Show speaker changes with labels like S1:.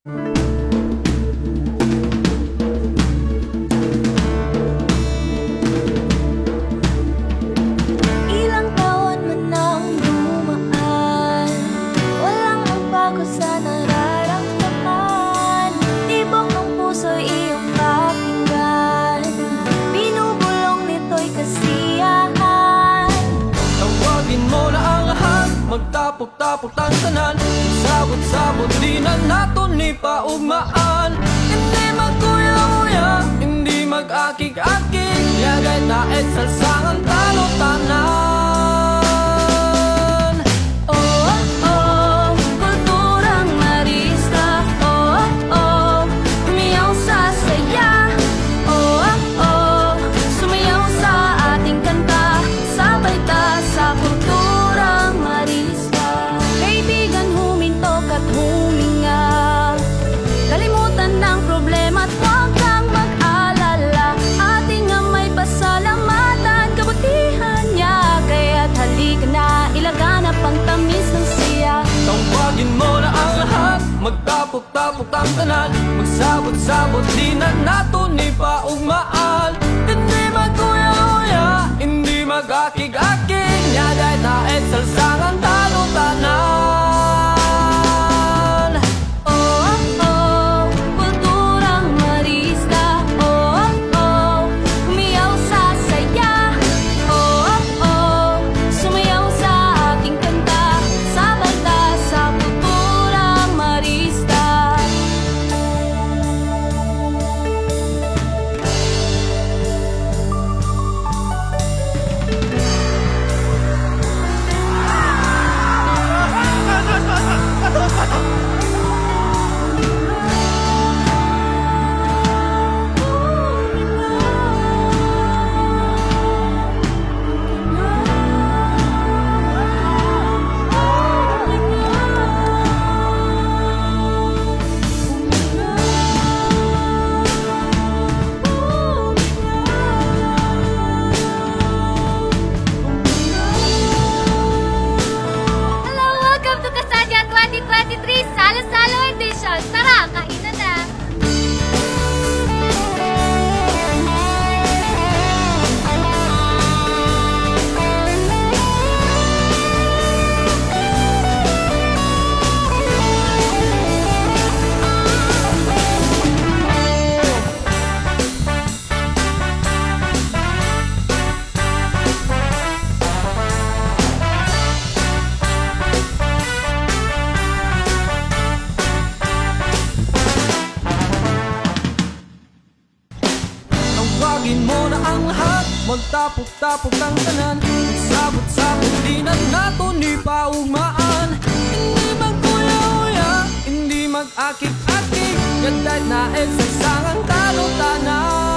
S1: Ilang taon man ang dumaan, walang magbago sa nararamdaman. Tibok ng puso'y iyong pakinggan, binubulong nito'y kasiyahan.
S2: Tawagin mo na ang lahat, magtapok-tapok tantanan. Sabot-sabot di na nato ni paugmaan. Hindi magkuya-uya, hindi mag-akik-akik, yagay na salsangan talo tanan.
S1: Oh, oh, kulturang marista. Oh, oh, umiyaw sa saya. Oh, oh, sumayaw sa ating kanta. Sabay ta sa kulturang marista. Kaibigan, humintok at huminga. Kalimutan ng problema at huwag kang mag-alala. Ating may pasalamatan, kabutihan niya. Kaya't halika na, ilagana pang tamis ng siya.
S2: Tawagin mo na ang lahat, magtapok-tapok tantanan. Magsabot-sabot di na nato ni paugmaan. Hindi magkuya-uya, hindi mag-akik-akik, yagay na salsangan talo tanan.
S1: Oh, oh, kulturang marista. Oh, oh, umiyaw sa saya. Oh, oh, sumayaw sa ating kanta. Sabay ta sa kulturang marista. Hello, welcome to Kasadya 2023 Salo-Salo Edition. Tara, kainan na!
S2: Tawagin mo na ang lahat, magtapok-tapok tantanan. Sabot-sabot di na nato ni paugmaan. Hindi magkuya-uya, hindi mag-akik-akik, gandahit na salsangan talo tanan.